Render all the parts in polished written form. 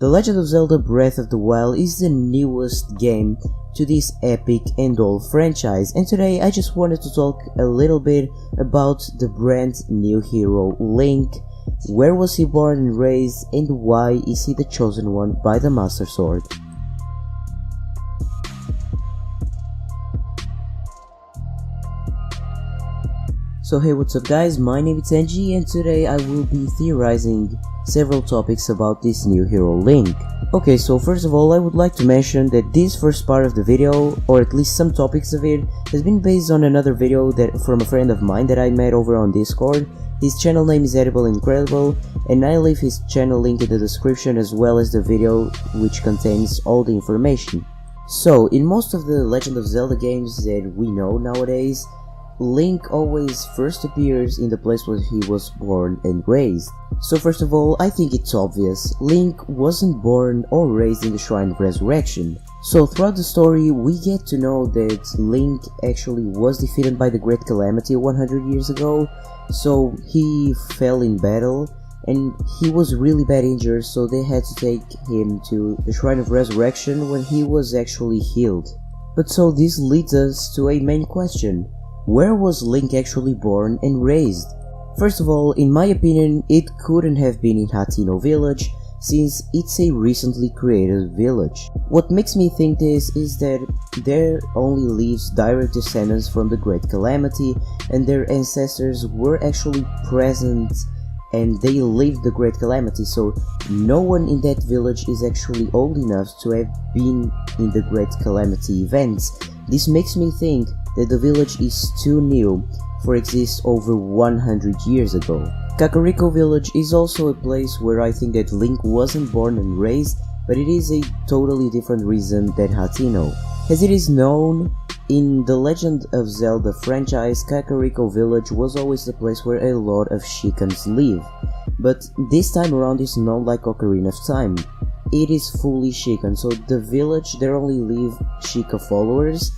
The Legend of Zelda Breath of the Wild is the newest game to this epic and old franchise, and today I just wanted to talk a little bit about the brand new hero Link. Where was he born and raised, and why is he the chosen one by the Master Sword? So hey, what's up guys, my name is NG and today I will be theorizing several topics about this new hero Link. Okay, so first of all I would like to mention that this first part of the video, or at least some topics of it, has been based on another video from a friend of mine that I met over on Discord. His channel name is Edible Incredible, and I leave his channel link in the description as well as the video which contains all the information. So in most of the Legend of Zelda games that we know nowadays, Link always first appears in the place where he was born and raised. So first of all, I think it's obvious, Link wasn't born or raised in the Shrine of Resurrection. So throughout the story, we get to know that Link actually was defeated by the Great Calamity 100 years ago, so he fell in battle and he was really bad injured, so they had to take him to the Shrine of Resurrection when he was actually healed. But so this leads us to a main question. Where was Link actually born and raised? First of all, in my opinion, it couldn't have been in Hateno Village, since it's a recently created village. What makes me think this is that there only lives direct descendants from the Great Calamity, and their ancestors were actually present and they lived the Great Calamity, so no one in that village is actually old enough to have been in the Great Calamity events. This makes me think that the village is too new for exist over 100 years ago. Kakariko Village is also a place where I think that Link wasn't born and raised, but it is a totally different reason than Hateno. As it is known, in the Legend of Zelda franchise, Kakariko Village was always the place where a lot of Shikans live, but this time around is not like Ocarina of Time. It is fully Shikan, so the village there only live Shika followers.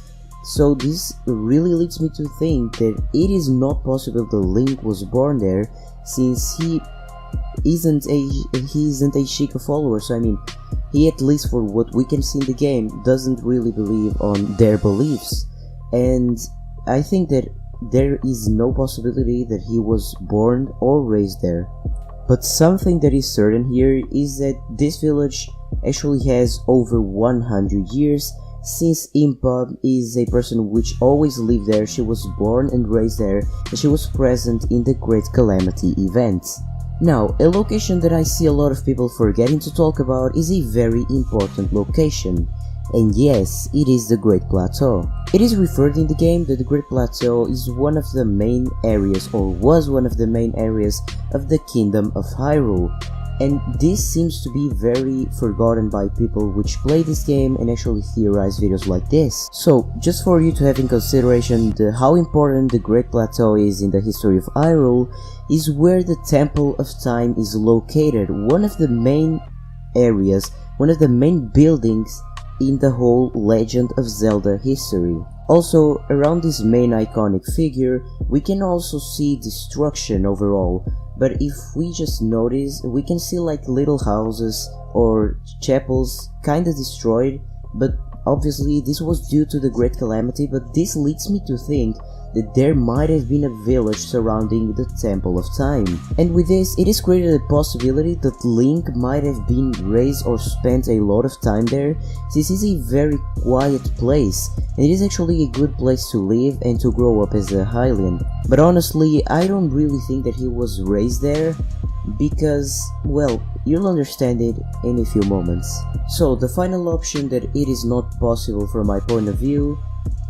So this really leads me to think that it is not possible that Link was born there, since he isn't a Shika follower. So I mean, he, at least for what we can see in the game, doesn't really believe on their beliefs, and I think that there is no possibility that he was born or raised there. But something that is certain here is that this village actually has over 100 years, since Impa is a person which always lived there. She was born and raised there, and she was present in the Great Calamity events. Now, a location that I see a lot of people forgetting to talk about is a very important location. And yes, it is the Great Plateau. It is referred in the game that the Great Plateau is one of the main areas, or was one of the main areas, of the Kingdom of Hyrule. And this seems to be very forgotten by people which play this game and actually theorize videos like this. So, just for you to have in consideration how important the Great Plateau is in the history of Hyrule, is where the Temple of Time is located, one of the main areas, one of the main buildings in the whole Legend of Zelda history. Also, around this main iconic figure, we can also see destruction overall, but if we just notice, we can see like little houses or chapels kinda destroyed, but obviously this was due to the Great Calamity. But this leads me to think that there might have been a village surrounding the Temple of Time. And with this, it is created a possibility that Link might have been raised or spent a lot of time there, since it's a very quiet place, and it is actually a good place to live and to grow up as a Hylian. But honestly, I don't really think that he was raised there, because, well, you'll understand it in a few moments. So the final option that it is not possible from my point of view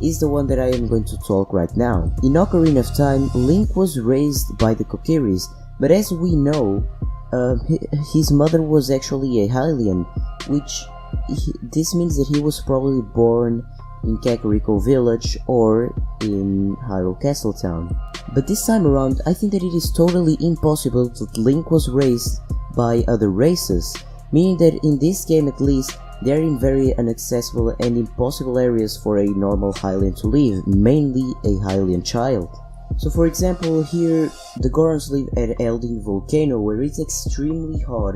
is the one that I am going to talk right now. In Ocarina of Time, Link was raised by the Kokiris, but as we know, his mother was actually a Hylian, this means that he was probably born in Kakariko Village or in Hyrule Castle Town. But this time around, I think that it is totally impossible that Link was raised by other races, meaning that in this game at least, they are in very inaccessible and impossible areas for a normal Hylian to live, mainly a Hylian child. So for example, here the Gorons live at Eldin Volcano, where it's extremely hot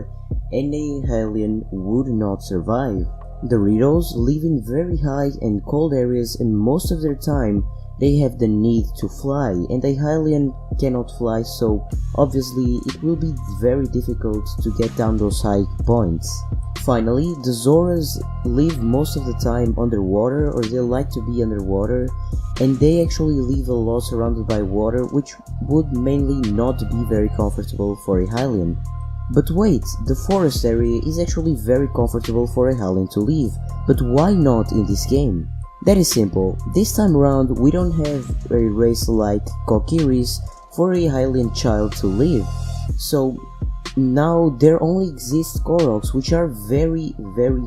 and a Hylian would not survive. The Ritos live in very high and cold areas, and most of their time they have the need to fly, and a Hylian cannot fly, so obviously it will be very difficult to get down those high points. Finally, the Zoras live most of the time underwater, or they like to be underwater, and they actually live a lot surrounded by water, which would mainly not be very comfortable for a Hylian. But wait, the forest area is actually very comfortable for a Hylian to live, but why not in this game? That is simple. This time around we don't have a race like Kokiris for a Hylian child to live, so now there only exist Koroks, which are very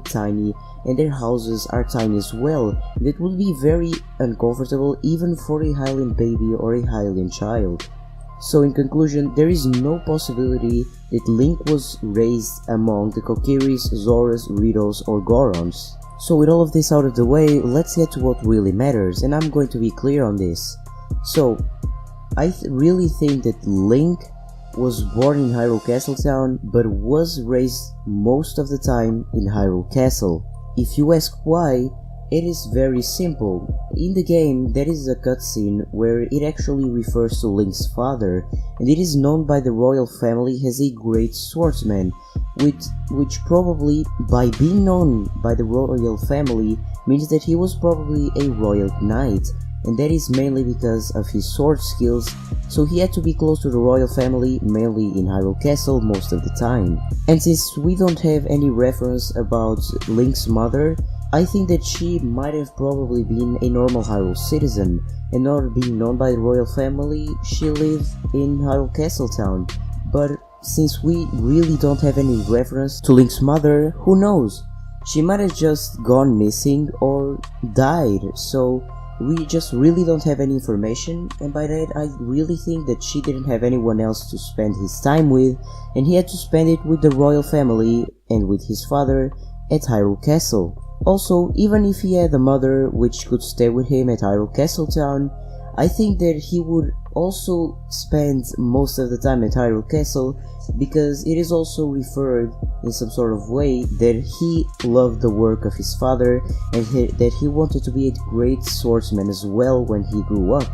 tiny, and their houses are tiny as well. That would be very uncomfortable even for a Hylian baby or a Hylian child. So in conclusion, there is no possibility that Link was raised among the Kokiris, Zoras, Ritos or Gorons. So with all of this out of the way, let's get to what really matters, and I'm going to be clear on this. So, I really think that Link was born in Hyrule Castle Town, but was raised most of the time in Hyrule Castle. If you ask why, it is very simple. In the game, there is a cutscene where it actually refers to Link's father, and it is known by the royal family as a great swordsman, which probably, by being known by the royal family, means that he was probably a royal knight, and that is mainly because of his sword skills, so he had to be close to the royal family, mainly in Hyrule Castle most of the time. And since we don't have any reference about Link's mother, I think that she might have probably been a normal Hyrule citizen, and not being known by the royal family, she lived in Hyrule Castle Town. But since we really don't have any reference to Link's mother, who knows? She might have just gone missing or died, so we just really don't have any information, and by that I really think that she didn't have anyone else to spend his time with, and he had to spend it with the royal family and with his father at Hyrule Castle. Also, even if he had a mother which could stay with him at Hyrule Castle Town, I think that he would also spend most of the time at Hyrule Castle, because it is also referred in some sort of way that he loved the work of his father, and that he wanted to be a great swordsman as well when he grew up.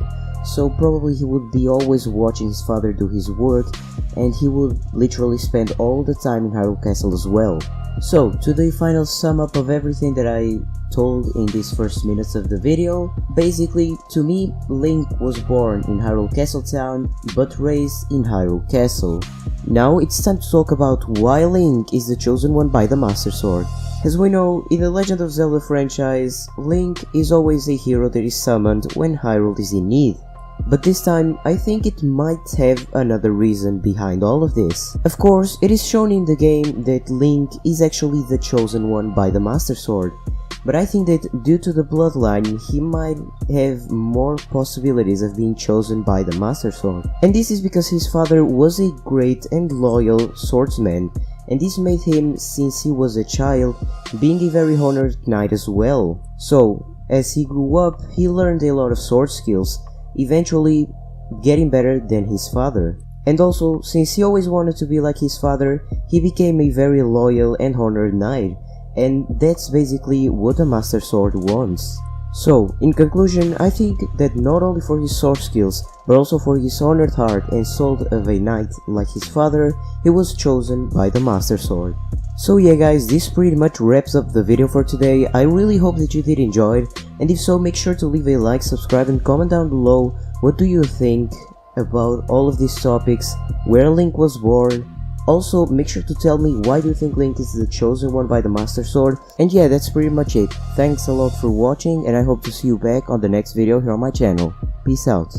So probably he would be always watching his father do his work, and he would literally spend all the time in Hyrule Castle as well. So, to the final sum up of everything that I told in these first minutes of the video, basically, to me, Link was born in Hyrule Castle Town, but raised in Hyrule Castle. Now it's time to talk about why Link is the chosen one by the Master Sword. As we know, in the Legend of Zelda franchise, Link is always a hero that is summoned when Hyrule is in need. But this time, I think it might have another reason behind all of this. Of course, it is shown in the game that Link is actually the chosen one by the Master Sword, but I think that due to the bloodline, he might have more possibilities of being chosen by the Master Sword. And this is because his father was a great and loyal swordsman, and this made him, since he was a child, being a very honored knight as well. So, as he grew up, he learned a lot of sword skills, eventually getting better than his father. And also, since he always wanted to be like his father, he became a very loyal and honored knight, and that's basically what a Master Sword wants. So, in conclusion, I think that not only for his sword skills, but also for his honored heart and soul of a knight like his father, he was chosen by the Master Sword. So yeah guys, this pretty much wraps up the video for today. I really hope that you did enjoy it, and if so, make sure to leave a like, subscribe and comment down below what do you think about all of these topics, where Link was born. Also, make sure to tell me why do you think Link is the chosen one by the Master Sword. And yeah, that's pretty much it. Thanks a lot for watching, and I hope to see you back on the next video here on my channel. Peace out.